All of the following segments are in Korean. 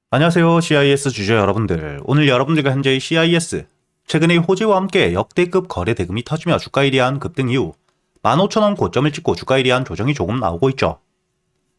안녕하세요. CIS 주주 여러분들. 오늘 여러분들과 현재의 CIS, 최근의 호재와 함께 역대급 거래 대금이 터지며 주가에 대한 급등 이후 15,000원 고점을 찍고 주가에 대한 조정이 조금 나오고 있죠.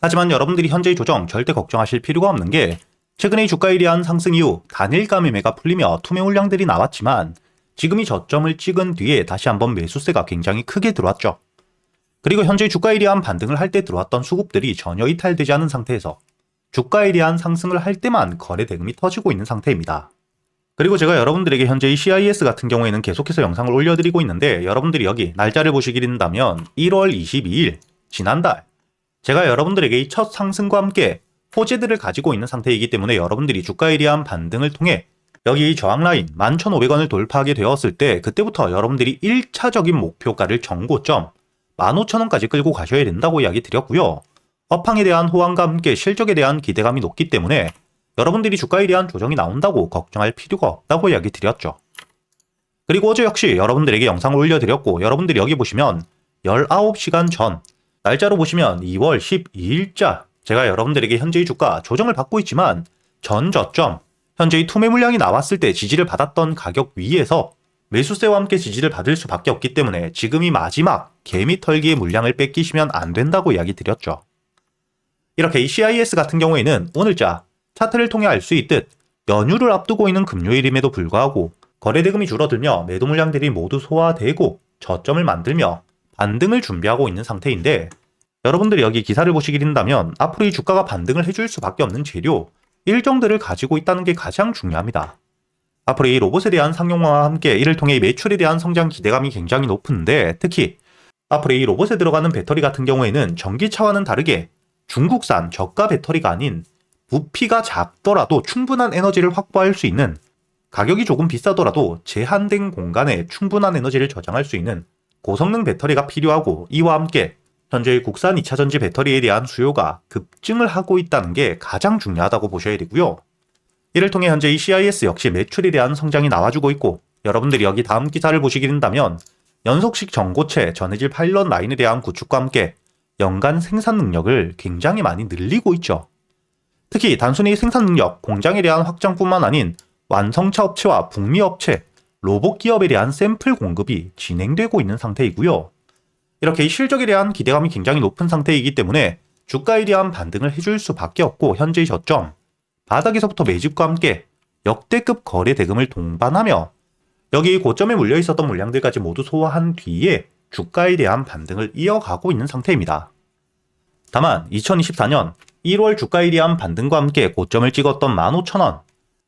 하지만 여러분들이 현재의 조정 절대 걱정하실 필요가 없는 게 최근의 주가에 대한 상승 이후 단일가 매매가 풀리며 투매 물량들이 나왔지만 지금이 저점을 찍은 뒤에 다시 한번 매수세가 굉장히 크게 들어왔죠. 그리고 현재 주가에 대한 반등을 할 때 들어왔던 수급들이 전혀 이탈되지 않은 상태에서 주가에 대한 상승을 할 때만 거래 대금이 터지고 있는 상태입니다. 그리고 제가 여러분들에게 현재 이 CIS 같은 경우에는 계속해서 영상을 올려드리고 있는데 여러분들이 여기 날짜를 보시게 된다면 1월 22일 지난달 제가 여러분들에게 이 첫 상승과 함께 호재들을 가지고 있는 상태이기 때문에 여러분들이 주가에 대한 반등을 통해 여기 이 저항 라인 11,500원을 돌파하게 되었을 때 그때부터 여러분들이 1차적인 목표가를 정고점 15,000원까지 끌고 가셔야 된다고 이야기 드렸고요. 업황에 대한 호황과 함께 실적에 대한 기대감이 높기 때문에 여러분들이 주가에 대한 조정이 나온다고 걱정할 필요가 없다고 이야기 드렸죠. 그리고 어제 역시 여러분들에게 영상을 올려드렸고 여러분들이 여기 보시면 19시간 전 날짜로 보시면 2월 12일자 제가 여러분들에게 현재의 주가 조정을 받고 있지만 전 저점 현재의 투매 물량이 나왔을 때 지지를 받았던 가격 위에서 매수세와 함께 지지를 받을 수밖에 없기 때문에 지금이 마지막 개미 털기의 물량을 뺏기시면 안 된다고 이야기 드렸죠. 이렇게 이 CIS 같은 경우에는 오늘자 차트를 통해 알 수 있듯 연휴를 앞두고 있는 금요일임에도 불구하고 거래대금이 줄어들며 매도 물량들이 모두 소화되고 저점을 만들며 반등을 준비하고 있는 상태인데 여러분들이 여기 기사를 보시게 된다면 앞으로 이 주가가 반등을 해줄 수밖에 없는 재료 일정들을 가지고 있다는 게 가장 중요합니다. 앞으로 이 로봇에 대한 상용화와 함께 이를 통해 매출에 대한 성장 기대감이 굉장히 높은데 특히 앞으로 이 로봇에 들어가는 배터리 같은 경우에는 전기차와는 다르게 중국산 저가 배터리가 아닌 부피가 작더라도 충분한 에너지를 확보할 수 있는 가격이 조금 비싸더라도 제한된 공간에 충분한 에너지를 저장할 수 있는 고성능 배터리가 필요하고 이와 함께 현재 국산 2차전지 배터리에 대한 수요가 급증을 하고 있다는 게 가장 중요하다고 보셔야 되고요. 이를 통해 현재 이 CIS 역시 매출에 대한 성장이 나와주고 있고 여러분들이 여기 다음 기사를 보시게 된다면 연속식 전고체 전해질 파일럿 라인에 대한 구축과 함께 연간 생산 능력을 굉장히 많이 늘리고 있죠. 특히 단순히 생산 능력, 공장에 대한 확장뿐만 아닌 완성차 업체와 북미 업체, 로봇 기업에 대한 샘플 공급이 진행되고 있는 상태이고요. 이렇게 실적에 대한 기대감이 굉장히 높은 상태이기 때문에 주가에 대한 반등을 해줄 수밖에 없고 현재의 저점, 바닥에서부터 매집과 함께 역대급 거래 대금을 동반하며 여기 고점에 물려 있었던 물량들까지 모두 소화한 뒤에 주가에 대한 반등을 이어가고 있는 상태입니다. 다만 2024년 1월 주가에 대한 반등과 함께 고점을 찍었던 15,000원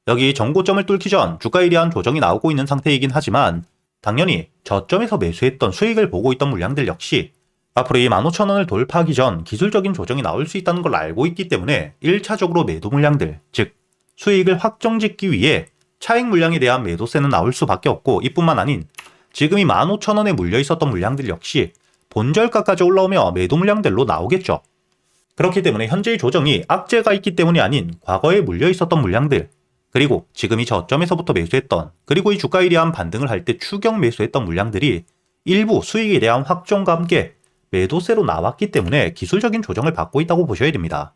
여기 전고점을 뚫기 전 주가에 대한 조정이 나오고 있는 상태이긴 하지만 당연히 저점에서 매수했던 수익을 보고 있던 물량들 역시 앞으로 이 15,000원을 돌파하기 전 기술적인 조정이 나올 수 있다는 걸 알고 있기 때문에 1차적으로 매도 물량들 즉 수익을 확정짓기 위해 차익 물량에 대한 매도세는 나올 수밖에 없고 이뿐만 아닌 지금이 15,000원에 물려 있었던 물량들 역시 본절가까지 올라오며 매도 물량들로 나오겠죠. 그렇기 때문에 현재의 조정이 악재가 있기 때문이 아닌 과거에 물려 있었던 물량들 그리고 지금이 저점에서부터 매수했던 그리고 이 주가에 대한 반등을 할 때 추격 매수했던 물량들이 일부 수익에 대한 확정과 함께 매도세로 나왔기 때문에 기술적인 조정을 받고 있다고 보셔야 됩니다.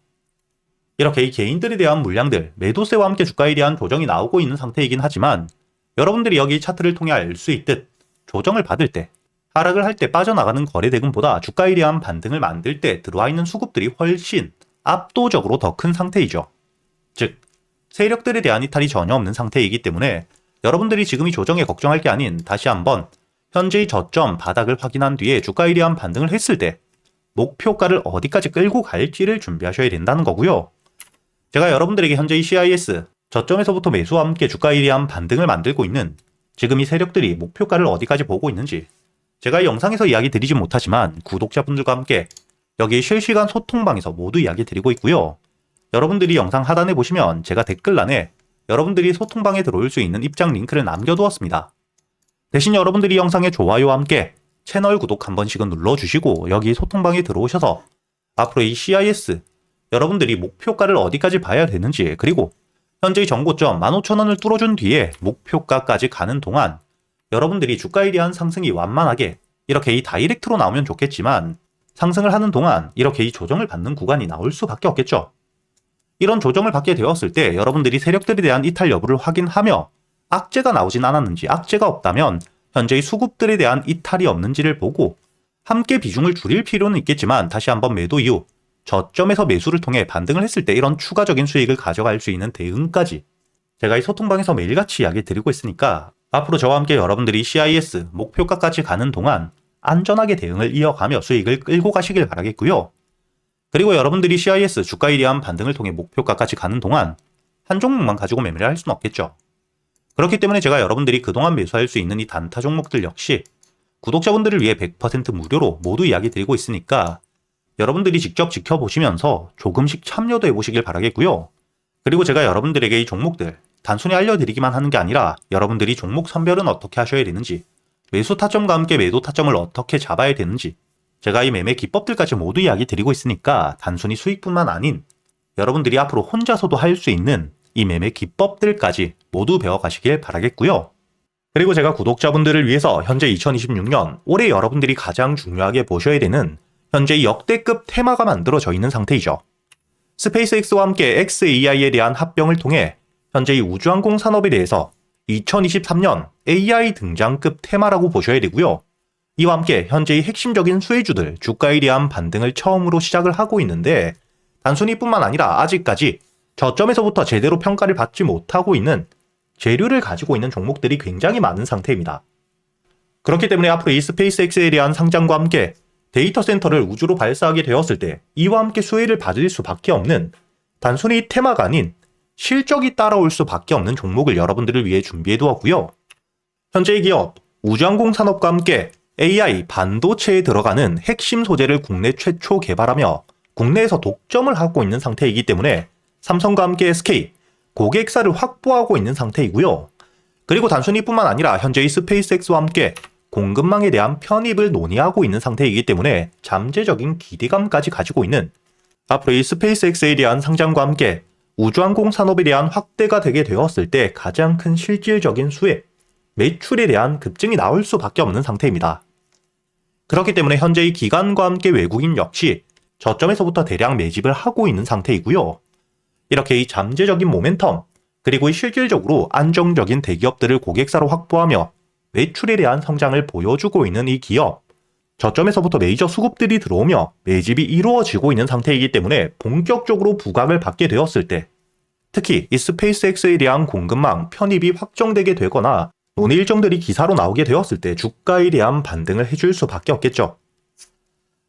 이렇게 이 개인들에 대한 물량들 매도세와 함께 주가에 대한 조정이 나오고 있는 상태이긴 하지만 여러분들이 여기 차트를 통해 알 수 있듯 조정을 받을 때 하락을 할 때 빠져나가는 거래 대금보다 주가에 대한 반등을 만들 때 들어와 있는 수급들이 훨씬 압도적으로 더 큰 상태이죠. 즉 세력들에 대한 이탈이 전혀 없는 상태이기 때문에 여러분들이 지금이 조정에 걱정할 게 아닌 다시 한번 현재의 저점 바닥을 확인한 뒤에 주가에 대한 반등을 했을 때 목표가를 어디까지 끌고 갈지를 준비하셔야 된다는 거고요. 제가 여러분들에게 현재의 CIS 저점에서부터 매수와 함께 주가에 대한 반등을 만들고 있는 지금 이 세력들이 목표가를 어디까지 보고 있는지 제가 이 영상에서 이야기 드리지 못하지만 구독자분들과 함께 여기 실시간 소통방에서 모두 이야기 드리고 있고요. 여러분들이 영상 하단에 보시면 제가 댓글란에 여러분들이 소통방에 들어올 수 있는 입장 링크를 남겨두었습니다. 대신 여러분들이 영상의 좋아요와 함께 채널 구독 한 번씩은 눌러주시고 여기 소통방에 들어오셔서 앞으로 이 CIS 여러분들이 목표가를 어디까지 봐야 되는지 그리고 현재의 전고점 15,000원을 뚫어준 뒤에 목표가까지 가는 동안 여러분들이 주가에 대한 상승이 완만하게 이렇게 이 다이렉트로 나오면 좋겠지만 상승을 하는 동안 이렇게 이 조정을 받는 구간이 나올 수밖에 없겠죠. 이런 조정을 받게 되었을 때 여러분들이 세력들에 대한 이탈 여부를 확인하며 악재가 나오진 않았는지, 악재가 없다면 현재의 수급들에 대한 이탈이 없는지를 보고 함께 비중을 줄일 필요는 있겠지만 다시 한번 매도 이후 저점에서 매수를 통해 반등을 했을 때 이런 추가적인 수익을 가져갈 수 있는 대응까지 제가 이 소통방에서 매일같이 이야기 드리고 있으니까 앞으로 저와 함께 여러분들이 CIS 목표가까지 가는 동안 안전하게 대응을 이어가며 수익을 끌고 가시길 바라겠고요. 그리고 여러분들이 CIS 주가에 대한 반등을 통해 목표가까지 가는 동안 한 종목만 가지고 매매를 할 수는 없겠죠. 그렇기 때문에 제가 여러분들이 그동안 매수할 수 있는 이 단타 종목들 역시 구독자분들을 위해 100% 무료로 모두 이야기 드리고 있으니까 여러분들이 직접 지켜보시면서 조금씩 참여도 해보시길 바라겠고요. 그리고 제가 여러분들에게 이 종목들 단순히 알려드리기만 하는 게 아니라 여러분들이 종목 선별은 어떻게 하셔야 되는지, 매수 타점과 함께 매도 타점을 어떻게 잡아야 되는지 제가 이 매매 기법들까지 모두 이야기 드리고 있으니까 단순히 수익뿐만 아닌 여러분들이 앞으로 혼자서도 할 수 있는 이 매매 기법들까지 모두 배워가시길 바라겠고요. 그리고 제가 구독자분들을 위해서 현재 2026년 올해 여러분들이 가장 중요하게 보셔야 되는 현재 역대급 테마가 만들어져 있는 상태이죠. 스페이스X와 함께 xAI에 대한 합병을 통해 현재 이 우주항공 산업에 대해서 2023년 AI 등장급 테마라고 보셔야 되고요. 이와 함께 현재의 핵심적인 수혜주들 주가에 대한 반등을 처음으로 시작을 하고 있는데 단순히 뿐만 아니라 아직까지 저점에서부터 제대로 평가를 받지 못하고 있는 재료를 가지고 있는 종목들이 굉장히 많은 상태입니다. 그렇기 때문에 앞으로 이 스페이스X에 대한 상장과 함께 데이터 센터를 우주로 발사하게 되었을 때 이와 함께 수혜를 받을 수밖에 없는 단순히 테마가 아닌 실적이 따라올 수밖에 없는 종목을 여러분들을 위해 준비해 두었고요. 현재의 기업 우주항공 산업과 함께 AI 반도체에 들어가는 핵심 소재를 국내 최초 개발하며 국내에서 독점을 하고 있는 상태이기 때문에 삼성과 함께 SK 고객사를 확보하고 있는 상태이고요. 그리고 단순히 뿐만 아니라 현재의 스페이스X와 함께 공급망에 대한 편입을 논의하고 있는 상태이기 때문에 잠재적인 기대감까지 가지고 있는 앞으로 이 스페이스X에 대한 상장과 함께 우주항공 산업에 대한 확대가 되게 되었을 때 가장 큰 실질적인 수혜, 매출에 대한 급증이 나올 수밖에 없는 상태입니다. 그렇기 때문에 현재의 기관과 함께 외국인 역시 저점에서부터 대량 매집을 하고 있는 상태이고요. 이렇게 이 잠재적인 모멘텀, 그리고 이 실질적으로 안정적인 대기업들을 고객사로 확보하며 매출에 대한 성장을 보여주고 있는 이 기업, 저점에서부터 메이저 수급들이 들어오며 매집이 이루어지고 있는 상태이기 때문에 본격적으로 부각을 받게 되었을 때 특히 이 스페이스X에 대한 공급망 편입이 확정되게 되거나 논의 일정들이 기사로 나오게 되었을 때 주가에 대한 반등을 해줄 수밖에 없겠죠.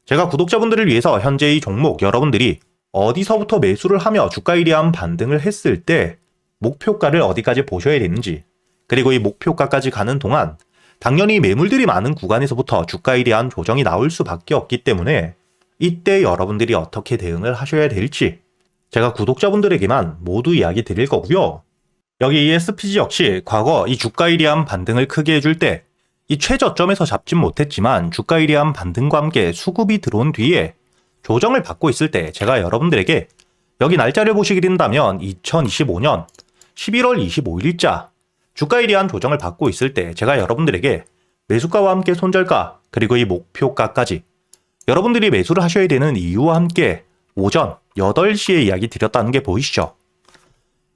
제가 구독자분들을 위해서 현재 이 종목 여러분들이 어디서부터 매수를 하며 주가에 대한 반등을 했을 때 목표가를 어디까지 보셔야 되는지, 그리고 이 목표가까지 가는 동안 당연히 매물들이 많은 구간에서부터 주가에 대한 조정이 나올 수밖에 없기 때문에 이때 여러분들이 어떻게 대응을 하셔야 될지 제가 구독자분들에게만 모두 이야기 드릴 거고요. 여기 이 SPG 역시 과거 이 주가에 대한 반등을 크게 해줄 때 이 최저점에서 잡진 못했지만 주가에 대한 반등과 함께 수급이 들어온 뒤에 조정을 받고 있을 때 제가 여러분들에게 여기 날짜를 보시게 된다면 2025년 11월 25일자 주가에 대한 조정을 받고 있을 때 제가 여러분들에게 매수가와 함께 손절가 그리고 이 목표가까지 여러분들이 매수를 하셔야 되는 이유와 함께 오전 8시에 이야기 드렸다는 게 보이시죠?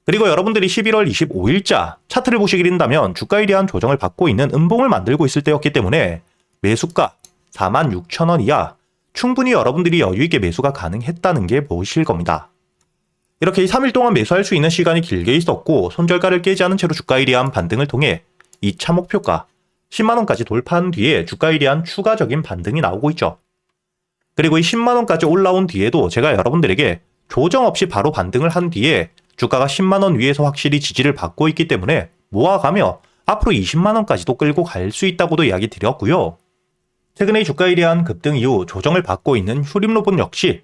그리고 여러분들이 11월 25일자 차트를 보시게 된다면 주가에 대한 조정을 받고 있는 음봉을 만들고 있을 때였기 때문에 매수가 46,000원 이하 충분히 여러분들이 여유있게 매수가 가능했다는 게 보이실 겁니다. 이렇게 3일 동안 매수할 수 있는 시간이 길게 있었고 손절가를 깨지 않은 채로 주가에 대한 반등을 통해 2차 목표가 10만원까지 돌파한 뒤에 주가에 대한 추가적인 반등이 나오고 있죠. 그리고 이 10만원까지 올라온 뒤에도 제가 여러분들에게 조정 없이 바로 반등을 한 뒤에 주가가 10만원 위에서 확실히 지지를 받고 있기 때문에 모아가며 앞으로 20만원까지도 끌고 갈 수 있다고도 이야기 드렸고요. 최근에 주가에 대한 급등 이후 조정을 받고 있는 휴림로봇 역시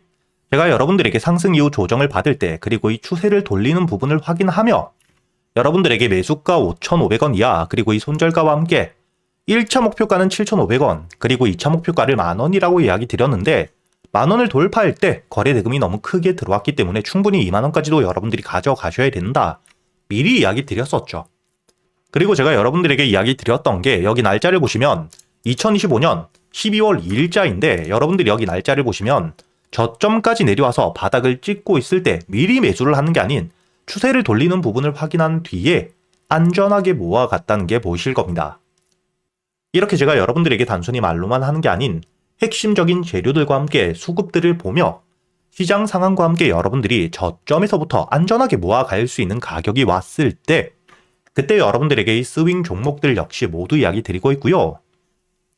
제가 여러분들에게 상승 이후 조정을 받을 때 그리고 이 추세를 돌리는 부분을 확인하며 여러분들에게 매수가 5,500원 이하 그리고 이 손절가와 함께 1차 목표가는 7,500원 그리고 2차 목표가를 만원이라고 이야기 드렸는데 만원을 돌파할 때 거래 대금이 너무 크게 들어왔기 때문에 충분히 2만원까지도 여러분들이 가져가셔야 된다. 미리 이야기 드렸었죠. 그리고 제가 여러분들에게 이야기 드렸던 게 여기 날짜를 보시면 2025년 12월 2일자인데 여러분들이 여기 날짜를 보시면 저점까지 내려와서 바닥을 찍고 있을 때 미리 매수를 하는 게 아닌 추세를 돌리는 부분을 확인한 뒤에 안전하게 모아갔다는 게 보이실 겁니다. 이렇게 제가 여러분들에게 단순히 말로만 하는 게 아닌 핵심적인 재료들과 함께 수급들을 보며 시장 상황과 함께 여러분들이 저점에서부터 안전하게 모아갈 수 있는 가격이 왔을 때 그때 여러분들에게 이 스윙 종목들 역시 모두 이야기 드리고 있고요.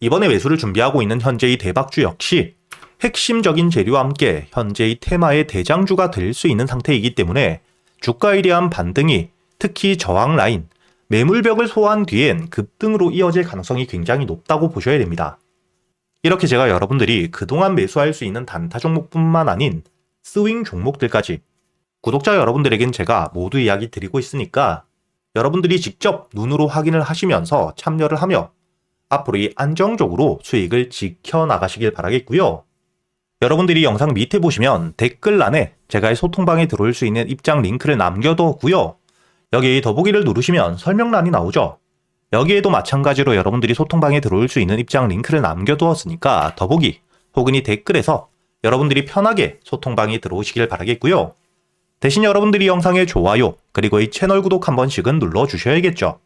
이번에 매수를 준비하고 있는 현재의 대박주 역시 핵심적인 재료와 함께 현재의 테마의 대장주가 될 수 있는 상태이기 때문에 주가에 대한 반등이 특히 저항 라인, 매물벽을 소화한 뒤엔 급등으로 이어질 가능성이 굉장히 높다고 보셔야 됩니다. 이렇게 제가 여러분들이 그동안 매수할 수 있는 단타 종목뿐만 아닌 스윙 종목들까지 구독자 여러분들에겐 제가 모두 이야기 드리고 있으니까 여러분들이 직접 눈으로 확인을 하시면서 참여를 하며 앞으로 이 안정적으로 수익을 지켜나가시길 바라겠고요. 여러분들이 영상 밑에 보시면 댓글란에 제가 이 소통방에 들어올 수 있는 입장 링크를 남겨뒀고요. 여기 더보기를 누르시면 설명란이 나오죠. 여기에도 마찬가지로 여러분들이 소통방에 들어올 수 있는 입장 링크를 남겨두었으니까 더보기 혹은 이 댓글에서 여러분들이 편하게 소통방에 들어오시길 바라겠고요. 대신 여러분들이 영상의 좋아요 그리고 이 채널 구독 한 번씩은 눌러주셔야겠죠.